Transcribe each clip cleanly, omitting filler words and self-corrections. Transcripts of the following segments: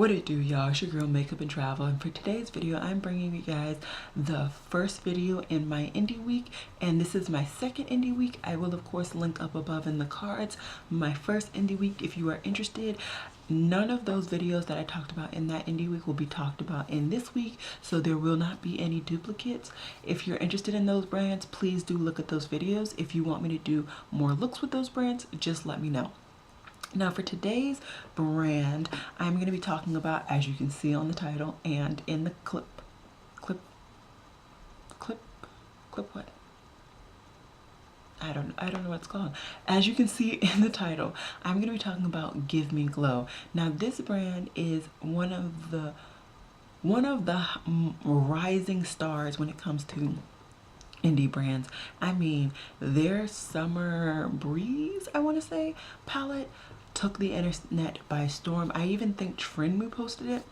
What it do, y'all? It's your girl Makeup and Travel, and for today's video I'm bringing you guys the first video in my indie week, and this is my second indie week. I will of course link up above in the cards my first indie week if you are interested. None of those videos that I talked about in that indie week will be talked about in this week, so there will not be any duplicates. If you're interested in those brands, please do look at those videos. If you want me to do more looks with those brands, just let me know. Now for today's brand, I'm going to be talking about, as you can see on the title and in the clip what? I don't know what it's called. As you can see in the title, I'm going to be talking about Give Me Glow. Now this brand is one of the rising stars when it comes to indie brands. I mean, their Summer Breeze, I want to say, palette took the internet by storm. I even think Trendmood posted it.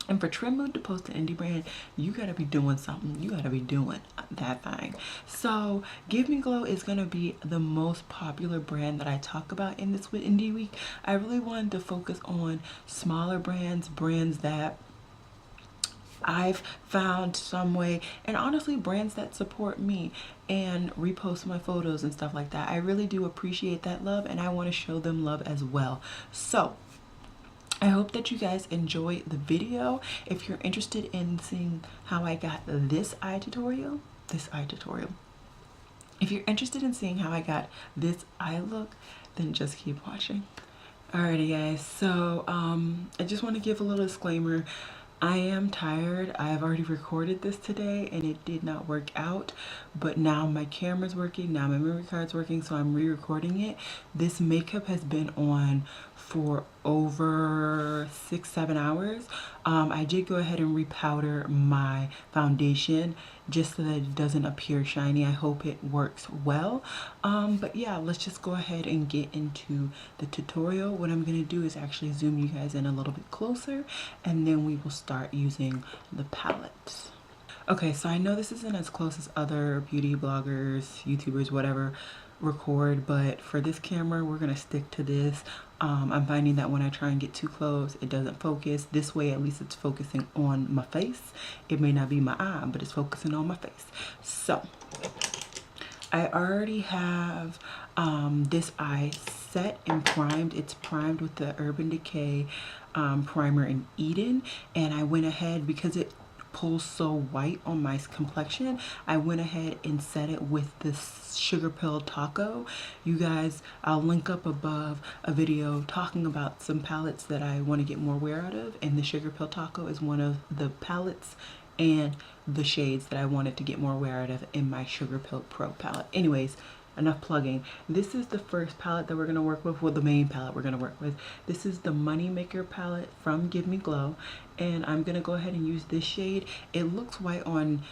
And for Trendmood to post an indie brand, you gotta be doing something. You gotta be doing that thing. So Give Me Glow is gonna be the most popular brand that I talk about in this indie week. I really wanted to focus on smaller brands that I've found some way, and honestly brands that support me and repost my photos and stuff like that. I really do appreciate that love, and I want to show them love as well. So I hope that you guys enjoy the video. If you're interested in seeing how I got this eye tutorial, if you're interested in seeing how I got this eye look, then just keep watching. Alrighty guys, so I just want to give a little disclaimer. I am tired. I have already recorded this today and it did not work out, but now my camera's working, now my memory card's working, so I'm re-recording it. This makeup has been on for over 6-7 hours. I did go ahead and repowder my foundation just so that it doesn't appear shiny. I hope it works well. But yeah, let's just go ahead and get into the tutorial. What I'm gonna do is actually zoom you guys in a little bit closer, and then we will start using the palette. Okay, so I know this isn't as close as other beauty bloggers, YouTubers, whatever, record, but for this camera we're gonna stick to this. I'm finding that when I try and get too close, it doesn't focus. This way at least it's focusing on my face. It may not be my eye, but it's focusing on my face. So I already have this eye set and primed. It's primed with the Urban Decay primer in Eden, and I went ahead, because it pulls so white on my complexion, I went ahead and set it with this Sugar Pill Taco. You guys, I'll link up above a video talking about some palettes that I want to get more wear out of, and the Sugar Pill Taco is one of the palettes and the shades that I wanted to get more wear out of in my Sugar Pill Pro palette. Anyways, enough plugging. This is the first palette that we're going to work with, well, the main palette we're going to work with. This is the Money Maker palette from Give Me Glow, and I'm going to go ahead and use this shade. It looks white on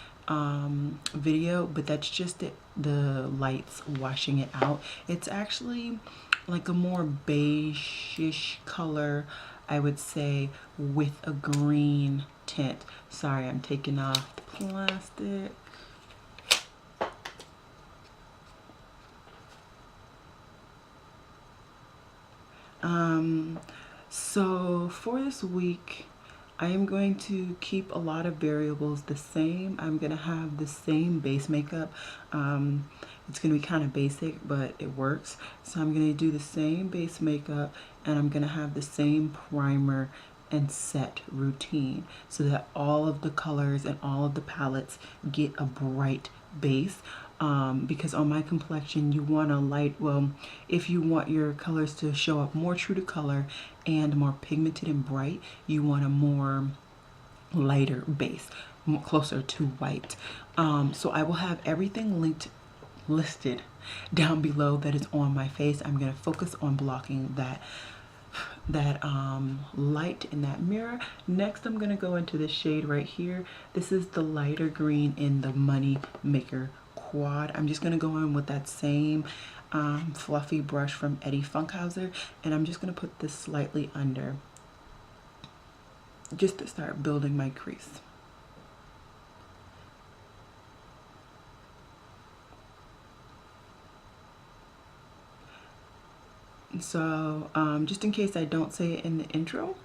video, but that's just the lights washing it out. It's actually like a more beige-ish color, I would say, with a green tint. Sorry, I'm taking off the plastic. So for this week, I am going to keep a lot of variables the same. I'm going to have the same base makeup. It's going to be kind of basic, but it works. So I'm going to do the same base makeup, and I'm going to have the same primer and set routine so that all of the colors and all of the palettes get a bright base. Because on my complexion you want a light, well, if you want your colors to show up more true to color and more pigmented and bright, you want a more lighter base, more closer to white. So I will have everything listed down below that is on my face. I'm going to focus on blocking that light in that mirror. Next I'm going to go into this shade right here. This is the lighter green in the Money Maker Quad. I'm just going to go in with that same fluffy brush from Eddie Funkhauser, and I'm just going to put this slightly under just to start building my crease. So just in case I don't say it in the intro,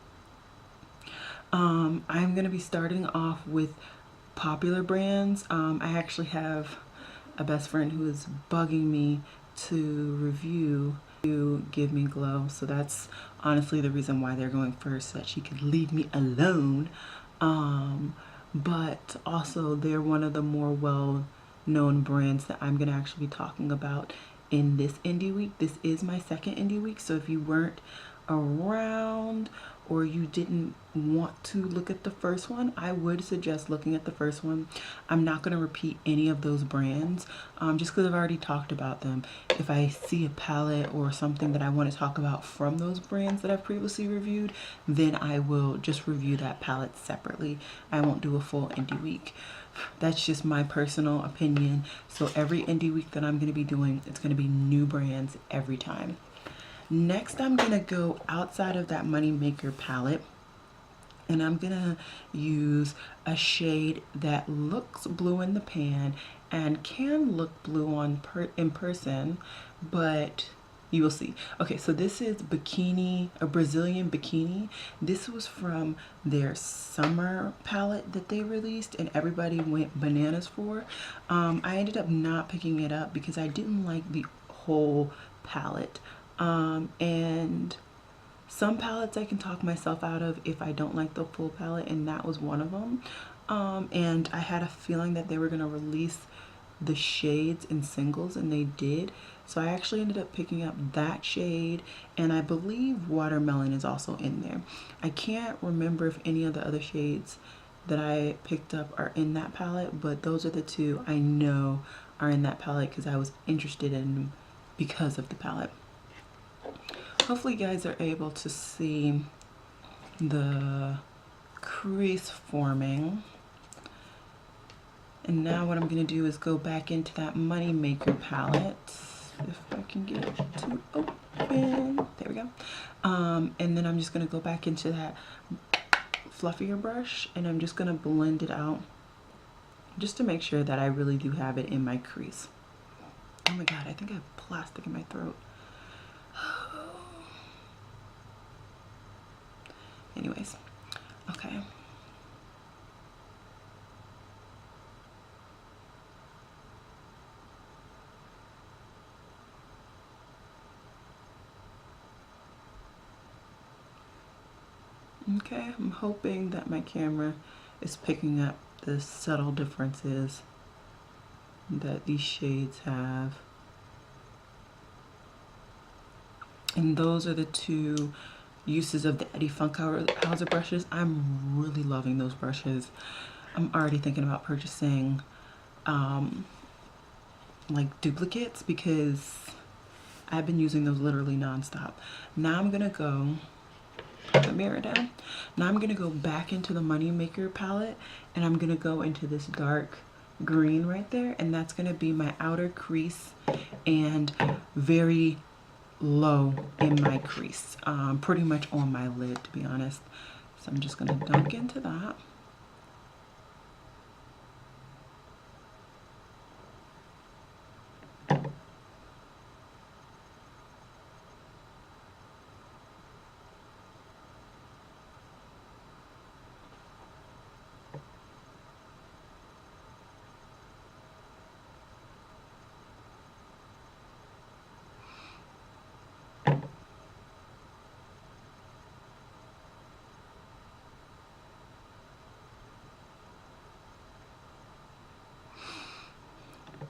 I'm gonna be starting off with popular brands. I actually have a best friend who is bugging me to review to Give Me Glow, so that's honestly the reason why they're going first, so that she could leave me alone. But also they're one of the more well-known brands that I'm gonna actually be talking about in this indie week. This is my second indie week, so if you weren't around or you didn't want to look at the first one, I would suggest looking at the first one. I'm not going to repeat any of those brands just because I've already talked about them. If I see a palette or something that I want to talk about from those brands that I've previously reviewed, then I will just review that palette separately. I won't do a full indie week. That's just my personal opinion. So every indie week that I'm going to be doing, it's going to be new brands every time. Next, I'm gonna go outside of that Moneymaker palette, and I'm gonna use a shade that looks blue in the pan and can look blue in person, but you will see. Okay, so this is Bikini, a Brazilian Bikini. This was from their summer palette that they released and everybody went bananas for. I ended up not picking it up because I didn't like the whole palette. And some palettes I can talk myself out of if I don't like the full palette, and that was one of them. And I had a feeling that they were going to release the shades in singles, and they did. So I actually ended up picking up that shade, and I believe Watermelon is also in there. I can't remember if any of the other shades that I picked up are in that palette, but those are the two I know are in that palette because I was interested in them because of the palette. Hopefully you guys are able to see the crease forming. And now what I'm going to do is go back into that Moneymaker palette. If I can get it to open. There we go. And then I'm just going to go back into that fluffier brush, and I'm just going to blend it out just to make sure that I really do have it in my crease. Oh my god, I think I have plastic in my throat. Anyways, okay. Okay, I'm hoping that my camera is picking up the subtle differences that these shades have. And those are the two uses of the Eddie Funkhauser brushes. I'm really loving those brushes. I'm already thinking about purchasing like duplicates because I've been using those literally nonstop. Now I'm gonna go put the mirror down. Now I'm gonna go back into the Moneymaker palette, and I'm gonna go into this dark green right there, and that's gonna be my outer crease and very low in my crease, pretty much on my lid, to be honest. So I'm just gonna dunk into that.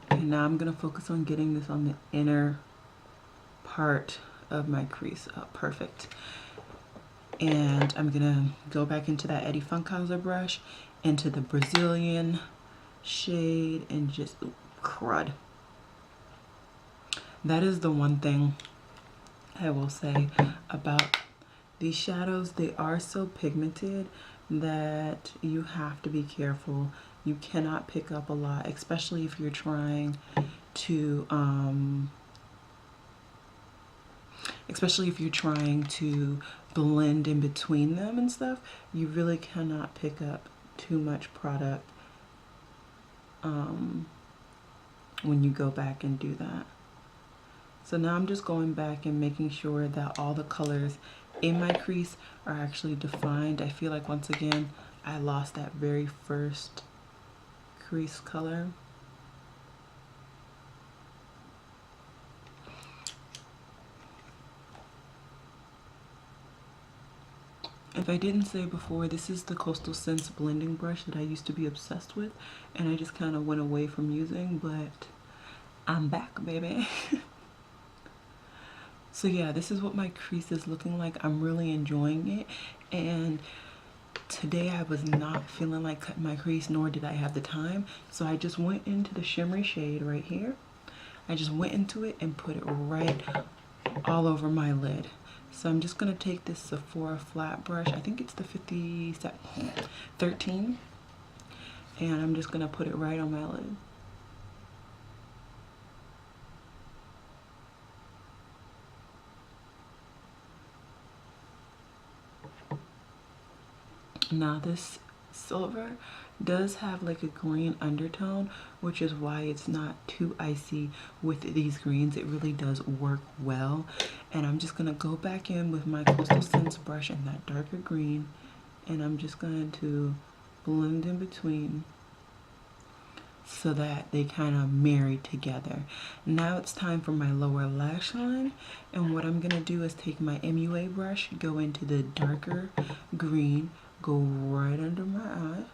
And now I'm gonna focus on getting this on the inner part of my crease. Oh, perfect. And I'm gonna go back into that Eddie Funkhauser brush, into the Brazilian shade, and just crud. That is the one thing I will say about these shadows. They are so pigmented that you have to be careful. You cannot pick up a lot, especially if you're trying to blend in between them and stuff. You really cannot pick up too much product when you go back and do that. So now I'm just going back and making sure that all the colors in my crease are actually defined. I feel like once again I lost that very first crease color. If I didn't say before, this is the Coastal Scents blending brush that I used to be obsessed with, and I just kind of went away from using, but I'm back, baby. So yeah, this is what my crease is looking like. I'm really enjoying it, and today I was not feeling like cutting my crease, nor did I have the time, so I just went into the shimmery shade right here. I just went into it and put it right all over my lid. So I'm just gonna take this Sephora flat brush, I think it's the 13, and I'm just gonna put it right on my lid. Now this silver does have like a green undertone, which is why it's not too icy with these greens. It really does work well. And I'm just gonna go back in with my Coastal Scents brush in that darker green, and I'm just going to blend in between so that they kind of marry together. Now it's time for my lower lash line, and what I'm gonna do is take my MUA brush, go into the darker green, go right under my eye.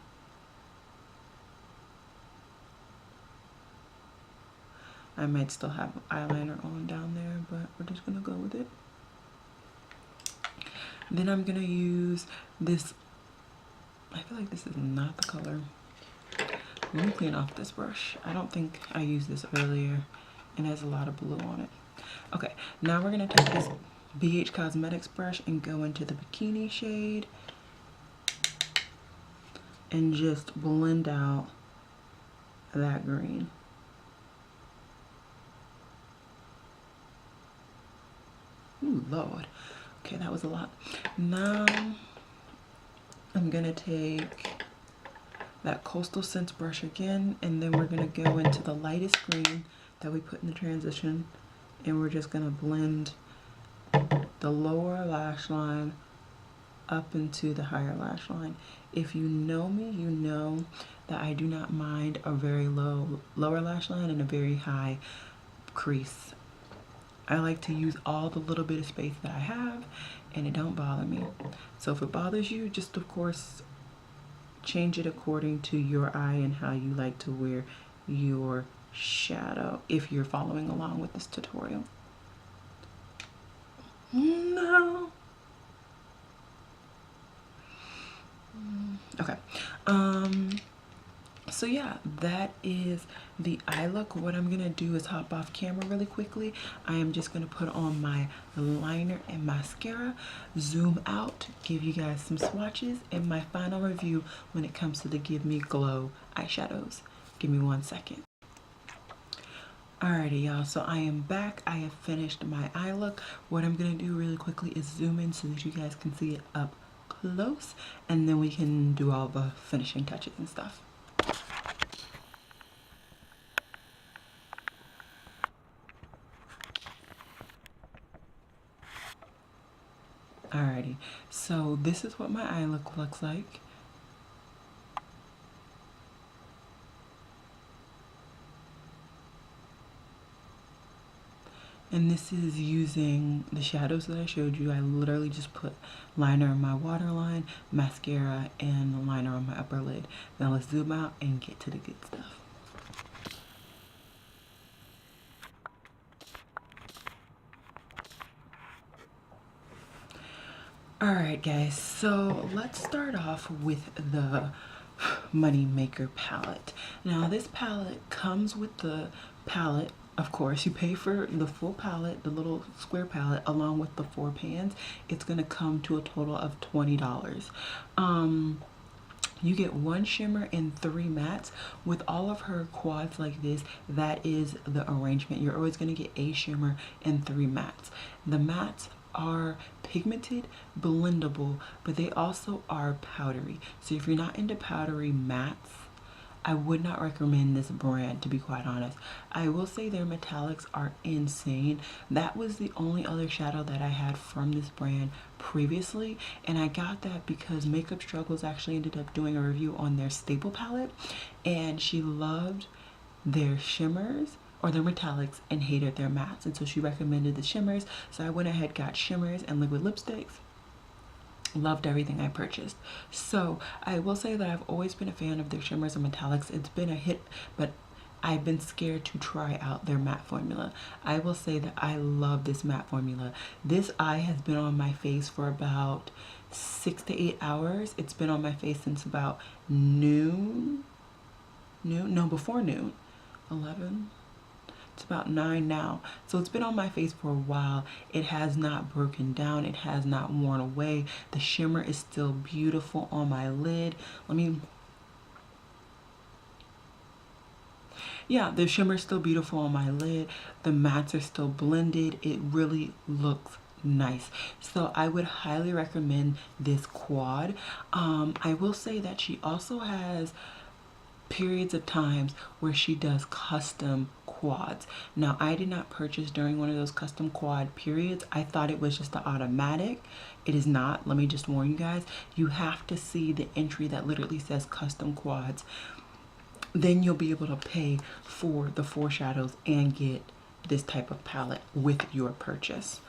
I might still have eyeliner on down there, but we're just gonna go with it. Then I'm gonna use this, I feel like this is not the color. Let me clean off this brush. I don't think I used this earlier, and it has a lot of blue on it. Okay, now we're gonna take this BH Cosmetics brush and go into the Bikini shade and just blend out that green. Ooh, Lord. Okay, that was a lot. Now I'm gonna take that Coastal Scents brush again, and then we're gonna go into the lightest green that we put in the transition, and we're just gonna blend the lower lash line up into the higher lash line. If you know me, you know that I do not mind a very lower lash line and a very high crease. I like to use all the little bit of space that I have, and it don't bother me. So if it bothers you, just of course change it according to your eye and how you like to wear your shadow if you're following along with this tutorial. No. Okay. So yeah, that is the eye look. What I'm gonna do is hop off camera really quickly. I am just gonna put on my liner and mascara, zoom out, give you guys some swatches, and my final review when it comes to the Give Me Glow eyeshadows. Give me 1 second. Alrighty, y'all, so I am back. I have finished my eye look. What I'm gonna do really quickly is zoom in so that you guys can see it up close, and then we can do all the finishing touches and stuff. Alrighty, so this is what my eye look looks like. And this is using the shadows that I showed you. I literally just put liner on my waterline, mascara, and liner on my upper lid. Now let's zoom out and get to the good stuff. Alright guys, so let's start off with the Money Maker palette. Now this palette comes with the palette. Of course, you pay for the full palette, the little square palette, along with the 4 pans. It's gonna come to a total of $20. You get 1 shimmer and 3 mattes. With all of her quads like this, that is the arrangement. You're always gonna get a shimmer and 3 mattes. The mattes are pigmented, blendable, but they also are powdery. So if you're not into powdery mattes, I would not recommend this brand, to be quite honest. I will say their metallics are insane. That was the only other shadow that I had from this brand previously, and I got that because Makeup Struggles actually ended up doing a review on their staple palette, and she loved their shimmers or their metallics and hated their mattes, and so she recommended the shimmers. So I went ahead, got shimmers and liquid lipsticks. Loved everything I purchased. So I will say that I've always been a fan of their shimmers and metallics. It's been a hit, but I've been scared to try out their matte formula. I will say that I love this matte formula. This eye has been on my face for about 6 to 8 hours. It's been on my face since about noon. No, before noon. 11. It's about 9 now. So it's been on my face for a while. It has not broken down. It has not worn away. The shimmer is still beautiful on my lid. Yeah, the shimmer is still beautiful on my lid. The mattes are still blended. It really looks nice. So I would highly recommend this quad. I will say that she also has periods of times where she does custom quads. Now, I did not purchase during one of those custom quad periods. I thought it was just the automatic. It is not. Let me just warn you guys. You have to see the entry that literally says custom quads. Then you'll be able to pay for the foreshadows and get this type of palette with your purchase.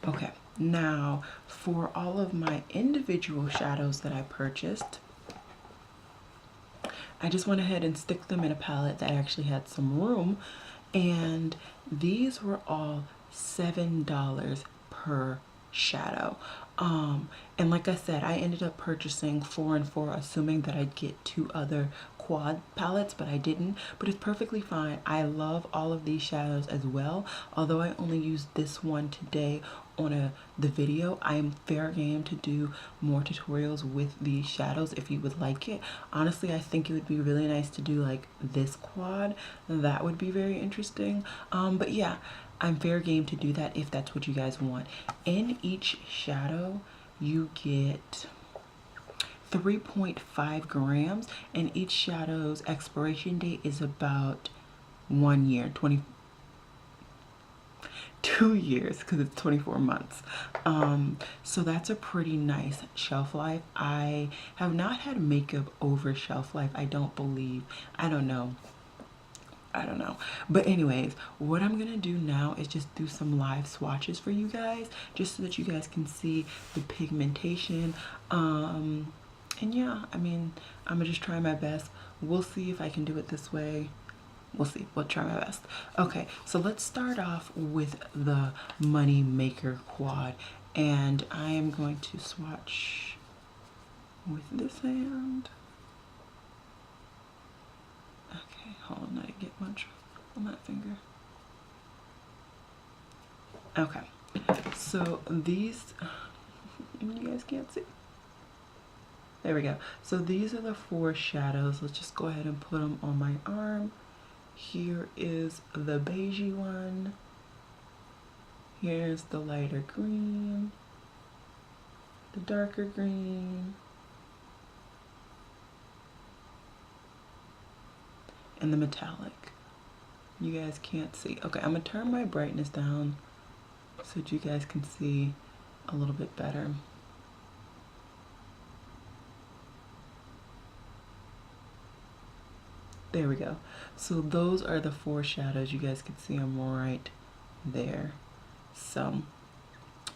Okay, now for all of my individual shadows that I purchased, I just went ahead and stick them in a palette that actually had some room, and these were all $7 per shadow. And like I said, I ended up purchasing 4 and 4, assuming that I'd get 2 other quad palettes, but I didn't. But it's perfectly fine. I love all of these shadows as well. Although I only used this one today on the video, I am fair game to do more tutorials with these shadows if you would like it. Honestly, I think it would be really nice to do like this quad. That would be very interesting. But yeah, I'm fair game to do that if that's what you guys want. In each shadow, you get 3.5 grams, and each shadow's expiration date is about 1 year, 2 years, because it's 24 months. So that's a pretty nice shelf life. I have not had makeup over shelf life, I don't believe. I don't know. But anyways, what I'm gonna do now is just do some live swatches for you guys, just so that you guys can see the pigmentation. And yeah, I mean, I'm gonna just try my best. We'll see if I can do it this way. We'll see. We'll try my best. Okay, so let's start off with the Money Maker quad, and I am going to swatch with this hand. Okay, hold on, I didn't get much on that finger. Okay, so these, you guys can't see. There we go. So these are the 4 shadows. Let's just go ahead and put them on my arm. Here is the beigey one. Here's the lighter green, the darker green, and the metallic. You guys can't see. Okay, I'm gonna turn my brightness down so that you guys can see a little bit better. There we go. So those are the 4 shadows. You guys can see them right there. So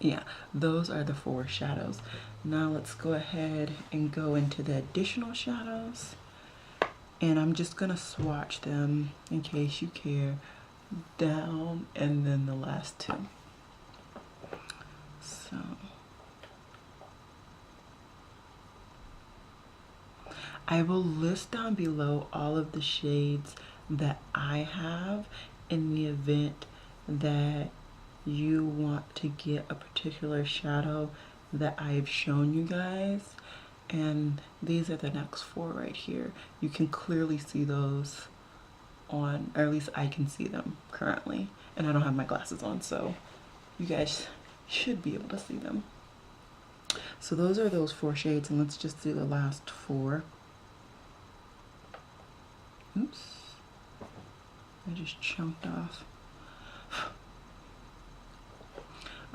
yeah, those are the 4 shadows. Now let's go ahead and go into the additional shadows. And I'm just gonna swatch them in case you care, down and then the last 2. So I will list down below all of the shades that I have in the event that you want to get a particular shadow that I've shown you guys. And these are the next 4 right here. You can clearly see those on, or at least I can see them currently. And I don't have my glasses on, so you guys should be able to see them. So those are those 4 shades, and let's just do the last 4. Oops, I just chunked off.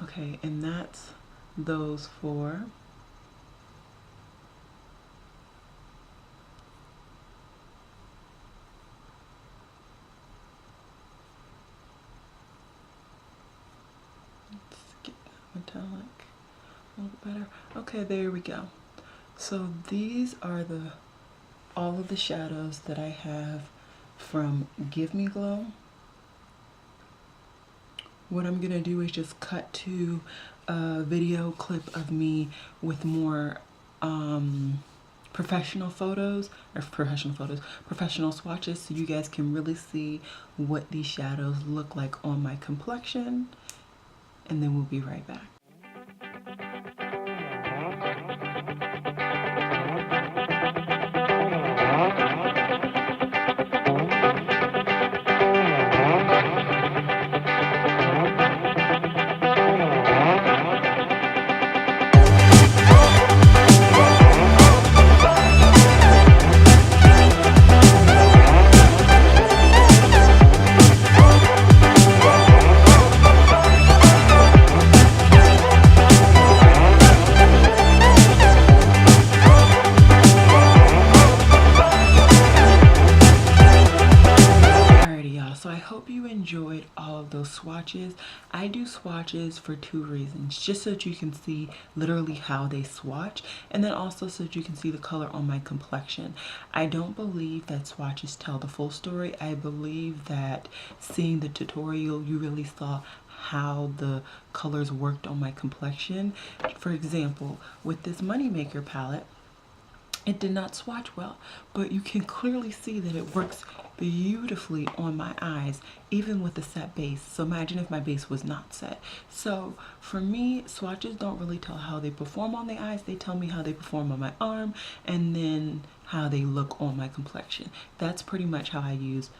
Okay, and that's those four. Let's get that metallic a little better. Okay, there we go. So these are all of the shadows that I have from Give Me Glow. What I'm gonna do is just cut to a video clip of me with more professional swatches, so you guys can really see what these shadows look like on my complexion, and then we'll be right back. Enjoyed all of those swatches. I do swatches for two reasons: just so that you can see literally how they swatch, and then also so that you can see the color on my complexion. I don't believe that swatches tell the full story. I believe that seeing the tutorial, you really saw how the colors worked on my complexion. For example, with this Moneymaker palette, it did not swatch well, but you can clearly see that it works beautifully on my eyes, even with a set base. So imagine if my base was not set. So for me, swatches don't really tell how they perform on the eyes. They tell me how they perform on my arm, and then how they look on my complexion. That's pretty much how I use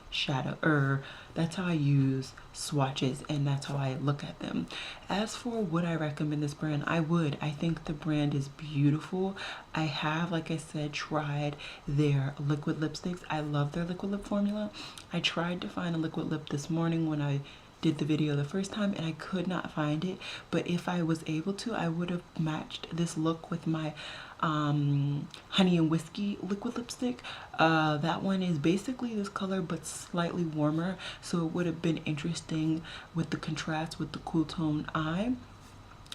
that's how I use swatches, and that's how I look at them. As for would I recommend this brand, I would. I think the brand is beautiful. I have, like I said, tried their liquid lipsticks. I love their liquid lip formula. I tried to find a liquid lip this morning when I did the video the first time, and I could not find it, but if I was able to, I would have matched this look with my Honey and Whiskey liquid lipstick. That one is basically this color but slightly warmer, so it would have been interesting with the contrast with the cool tone eye.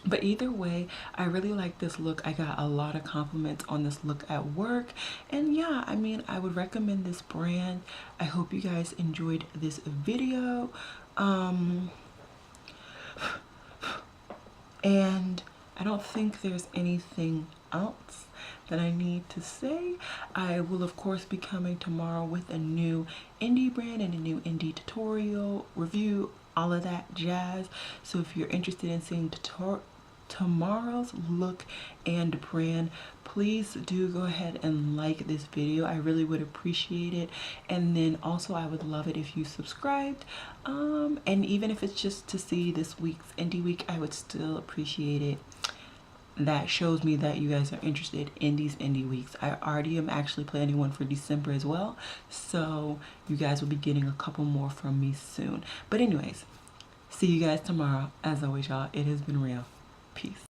But either way, I really like this look. I got a lot of compliments on this look at work, and yeah, I mean, I would recommend this brand. I hope you guys enjoyed this video, and I don't think there's anything else that I need to say. I will of course be coming tomorrow with a new indie brand and a new indie tutorial review, all of that jazz. So if you're interested in seeing tomorrow's look and brand, please do go ahead and like this video. I really would appreciate it. And then also I would love it if you subscribed, and even if it's just to see this week's indie week, I would still appreciate it. That shows me that you guys are interested in these indie weeks. I already am actually planning one for December as well, so you guys will be getting a couple more from me soon. But anyways, see you guys tomorrow. As always, y'all, it has been real. Peace.